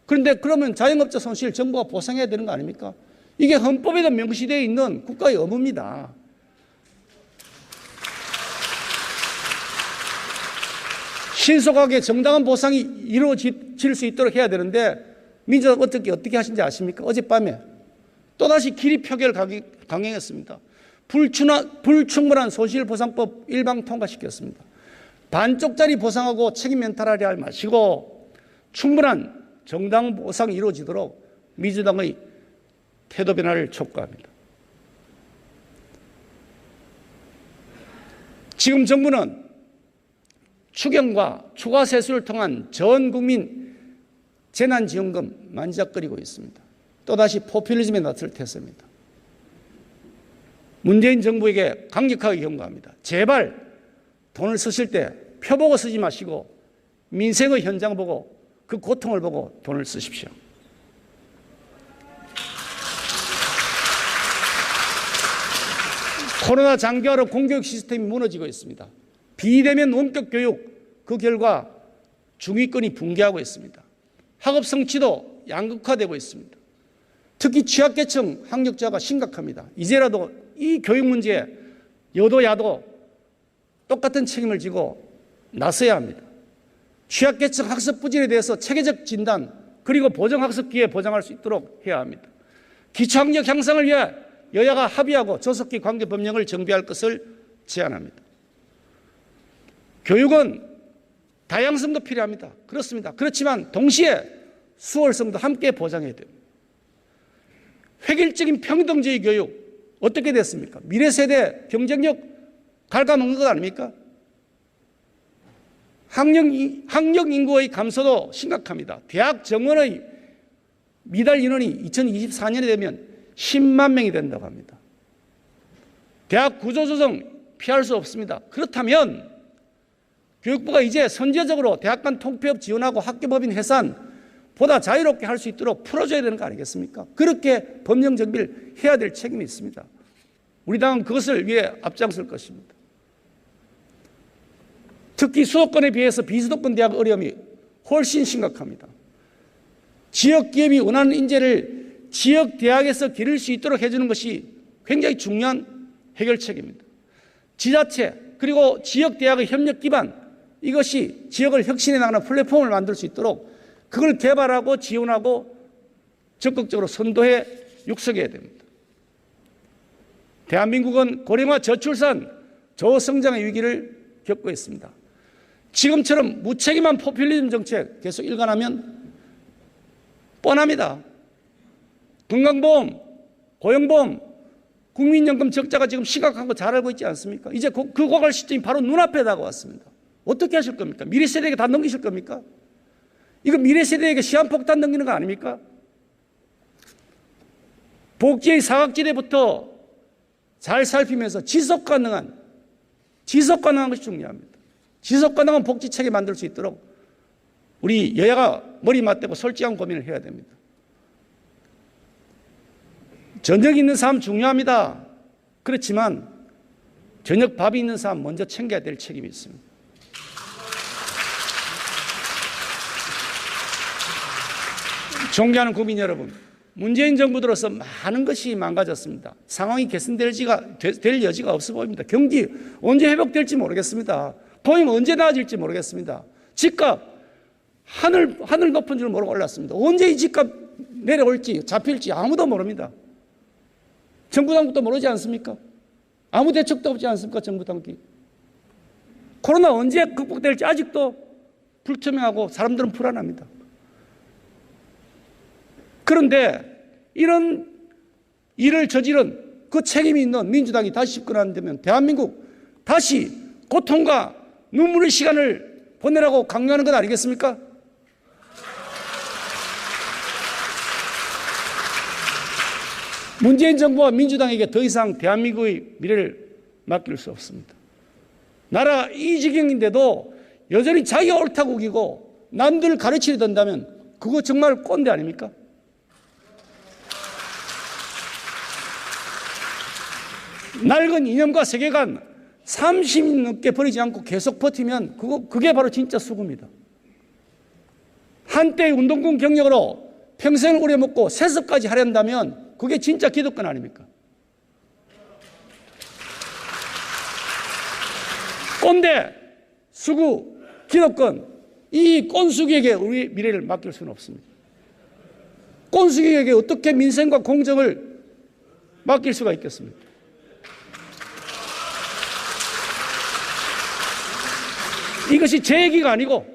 그런데 그러면 자영업자 손실 정부가 보상해야 되는 거 아닙니까? 이게 헌법에도 명시되어 있는 국가의 의무입니다. 신속하게 정당한 보상이 이루어질 수 있도록 해야 되는데 민주당 어떻게 하신지 아십니까? 어젯밤에 또다시 기립 표결을 강행했습니다. 불충분한 손실보상법 일방 통과시켰습니다. 반쪽짜리 보상하고 책임 멘탈하려 하지 마시고 충분한 정당 보상이 이루어지도록 민주당의 태도 변화를 촉구합니다. 지금 정부는 추경과 추가 세수를 통한 전 국민 재난지원금 만지작거리고 있습니다. 또다시 포퓰리즘에 나설 태세입니다. 문재인 정부에게 강력하게 경고합니다. 제발 돈을 쓰실 때 표 보고 쓰지 마시고 민생의 현장 보고 그 고통을 보고 돈을 쓰십시오. 코로나 장기화로 공교육 시스템이 무너지고 있습니다. 비대면 원격 교육, 그 결과 중위권이 붕괴하고 있습니다. 학업 성취도 양극화되고 있습니다. 특히 취약계층 학력자가 심각합니다. 이제라도 이 교육 문제에 여도 야도 똑같은 책임을 지고 나서야 합니다. 취약계층 학습 부진에 대해서 체계적 진단 그리고 보정학습 기회 보장할 수 있도록 해야 합니다. 기초학력 향상을 위해 여야가 합의하고 조속히 관계법령을 정비할 것을 제안합니다. 교육은 다양성도 필요합니다. 그렇습니다. 그렇지만 동시에 수월성도 함께 보장해야 됩니다. 획일적인 평등주의 교육 어떻게 됐습니까? 미래 세대 경쟁력 갉아먹는 것 아닙니까? 학력 인구의 감소도 심각합니다. 대학 정원의 미달 인원이 2024년에 되면 10만 명이 된다고 합니다. 대학 구조조정 피할 수 없습니다. 그렇다면 교육부가 이제 선제적으로 대학 간 통폐업 지원하고 학교법인 해산 보다 자유롭게 할 수 있도록 풀어줘야 되는 거 아니겠습니까? 그렇게 법령 정비를 해야 될 책임이 있습니다. 우리 당은 그것을 위해 앞장설 것입니다. 특히 수도권에 비해서 비수도권 대학 어려움이 훨씬 심각합니다. 지역 기업이 원하는 인재를 지역 대학에서 기를 수 있도록 해주는 것이 굉장히 중요한 해결책입니다. 지자체 그리고 지역 대학의 협력 기반 이것이 지역을 혁신해 나가는 플랫폼을 만들 수 있도록 그걸 개발하고 지원하고 적극적으로 선도해 육성해야 됩니다. 대한민국은 고령화 저출산 저성장의 위기를 겪고 있습니다. 지금처럼 무책임한 포퓰리즘 정책 계속 일관하면 뻔합니다. 건강보험, 고용보험, 국민연금 적자가 지금 심각한 거 잘 알고 있지 않습니까? 이제 그 고갈 시점이 바로 눈앞에 다가왔습니다. 어떻게 하실 겁니까? 미래 세대에게 다 넘기실 겁니까? 이거 미래 세대에게 시한폭탄 넘기는 거 아닙니까? 복지의 사각지대부터 잘 살피면서 지속 가능한 것이 중요합니다. 지속 가능한 복지체계 만들 수 있도록 우리 여야가 머리 맞대고 솔직한 고민을 해야 됩니다. 저녁 있는 삶 중요합니다. 그렇지만 저녁 밥이 있는 삶 먼저 챙겨야 될 책임이 있습니다. 존경하는 국민 여러분, 문재인 정부 들어서 많은 것이 망가졌습니다. 상황이 개선될 여지가 없어 보입니다. 경기 언제 회복될지 모르겠습니다. 고용 언제 나아질지 모르겠습니다. 집값 하늘 높은 줄 모르고 올랐습니다. 언제 이 집값 내려올지 잡힐지 아무도 모릅니다. 정부 당국도 모르지 않습니까? 아무 대책도 없지 않습니까? 정부 당국이. 코로나 언제 극복될지 아직도 불투명하고 사람들은 불안합니다. 그런데 이런 일을 저지른 그 책임이 있는 민주당이 다시 집권한다면 대한민국 다시 고통과 눈물의 시간을 보내라고 강요하는 것 아니겠습니까? 문재인 정부와 민주당에게 더 이상 대한민국의 미래를 맡길 수 없습니다. 나라 이 지경인데도 여전히 자기가 옳다고 우기고 남들 가르치려 든다면 그거 정말 꼰대 아닙니까? 낡은 이념과 세계관 30년 넘게 버리지 않고 계속 버티면 그게 바로 진짜 수구입니다. 한때의 운동권 경력으로 평생을 우려먹고 세습까지 하려한다면 그게 진짜 기득권 아닙니까? 꼰대, 수구, 기득권, 이 꼰수기에게 우리 미래를 맡길 수는 없습니다. 꼰수기에게 어떻게 민생과 공정을 맡길 수가 있겠습니까? 이것이 제 얘기가 아니고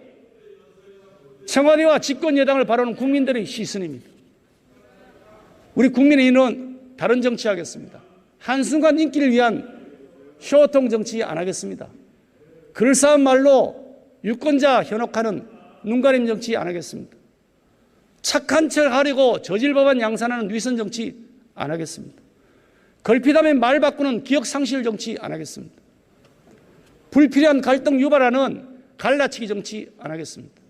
청와대와 집권 여당을 바라보는 국민들의 시선입니다. 우리 국민의힘은 다른 정치하겠습니다. 한순간 인기를 위한 쇼통 정치 안 하겠습니다. 그럴싸한 말로 유권자 현혹하는 눈가림 정치 안 하겠습니다. 착한 척 하려고 저질법한 양산하는 위선 정치 안 하겠습니다. 걸핏하면 말 바꾸는 기억 상실 정치 안 하겠습니다. 불필요한 갈등 유발하는 갈라치기 정치 안 하겠습니다.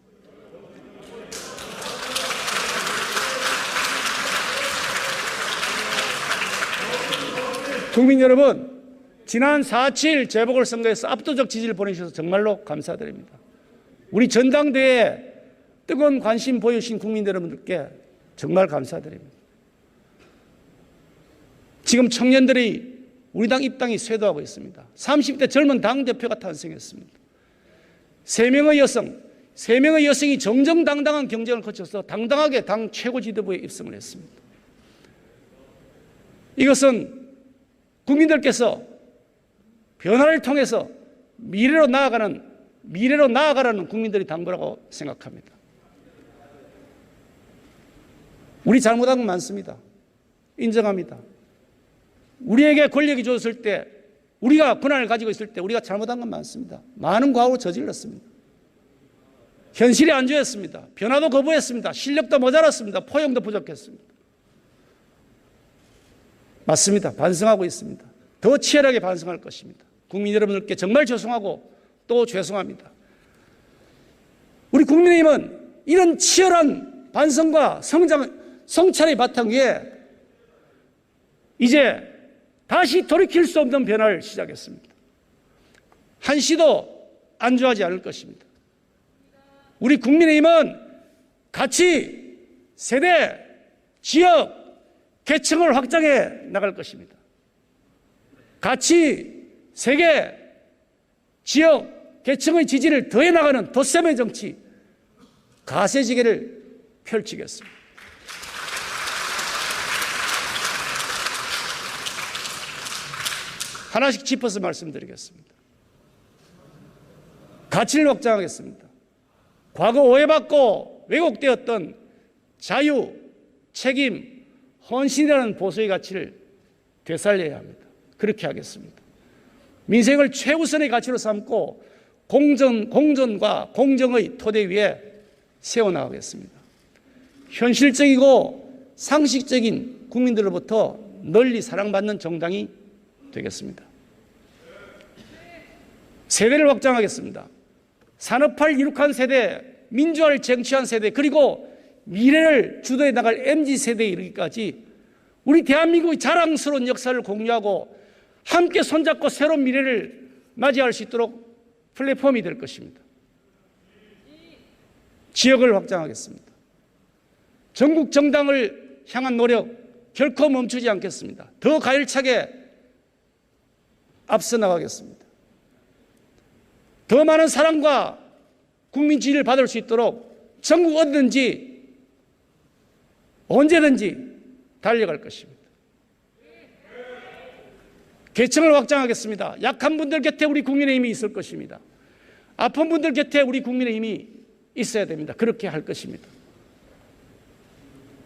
국민 여러분, 지난 4.7 재보궐선거에서 압도적 지지를 보내주셔서 정말로 감사드립니다. 우리 전당대회에 뜨거운 관심 보여주신 국민 여러분들께 정말 감사드립니다. 지금 청년들이 우리 당 입당이 쇄도하고 있습니다. 30대 젊은 당대표가 탄생했습니다. 3명의 여성이 정정당당한 경쟁을 거쳐서 당당하게 당 최고 지도부에 입성을 했습니다. 이것은 국민들께서 변화를 통해서 미래로 나아가라는 국민들의 당부라고 생각합니다. 우리 잘못한 건 많습니다. 인정합니다. 우리에게 권력이 주어졌을 때, 우리가 권한을 가지고 있을 때 우리가 잘못한 건 많습니다. 많은 과오를 저질렀습니다. 현실이 안 좋았습니다. 변화도 거부했습니다. 실력도 모자랐습니다. 포용도 부족했습니다. 맞습니다. 반성하고 있습니다. 더 치열하게 반성할 것입니다. 국민 여러분들께 정말 죄송하고 또 죄송합니다. 우리 국민의힘은 이런 치열한 반성과 성찰의 바탕 위에 이제 다시 돌이킬 수 없는 변화를 시작했습니다. 한시도 안주하지 않을 것입니다. 우리 국민의힘은 가치, 세대, 지역, 계층을 확장해 나갈 것입니다. 가치, 세계, 지역, 계층의 지지를 더해 나가는 덧셈의 정치, 가세지계를 펼치겠습니다. 하나씩 짚어서 말씀드리겠습니다. 가치를 확장하겠습니다. 과거 오해받고 왜곡되었던 자유, 책임, 헌신이라는 보수의 가치를 되살려야 합니다. 그렇게 하겠습니다. 민생을 최우선의 가치로 삼고 공정과 공정의 토대 위에 세워나가겠습니다. 현실적이고 상식적인 국민들로부터 널리 사랑받는 정당이 되겠습니다. 세대를 확장하겠습니다. 산업화를 이룩한 세대, 민주화를 쟁취한 세대, 그리고 미래를 주도해 나갈 MZ세대에 이르기까지 우리 대한민국의 자랑스러운 역사를 공유하고 함께 손잡고 새로운 미래를 맞이할 수 있도록 플랫폼이 될 것입니다. 지역을 확장하겠습니다. 전국 정당을 향한 노력 결코 멈추지 않겠습니다. 더 가열차게 앞서 나가겠습니다. 더 많은 사랑과 국민 지지를 받을 수 있도록 전국 어디든지 언제든지 달려갈 것입니다. 계층을 확장하겠습니다. 약한 분들 곁에 우리 국민의힘이 있을 것입니다. 아픈 분들 곁에 우리 국민의힘이 있어야 됩니다. 그렇게 할 것입니다.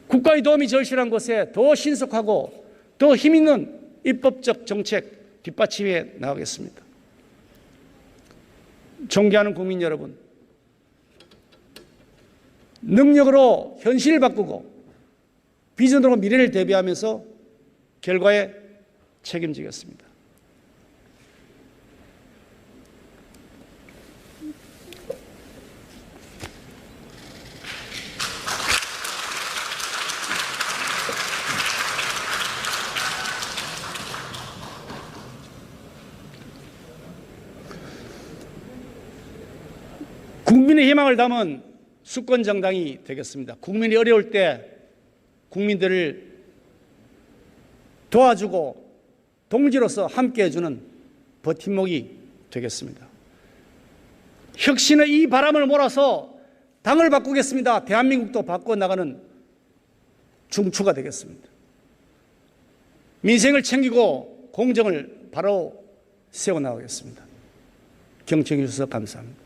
국가의 도움이 절실한 곳에 더 신속하고 더 힘있는 입법적 정책 뒷받침해 나가겠습니다. 존경하는 국민 여러분, 능력으로 현실을 바꾸고 비전으로 미래를 대비하면서 결과에 책임지겠습니다. 국민의 희망을 담은 수권정당이 되겠습니다. 국민이 어려울 때 국민들을 도와주고 동지로서 함께 해주는 버팀목이 되겠습니다. 혁신의 이 바람을 몰아서 당을 바꾸겠습니다. 대한민국도 바꿔나가는 중추가 되겠습니다. 민생을 챙기고 공정을 바로 세워나가겠습니다. 경청해 주셔서 감사합니다.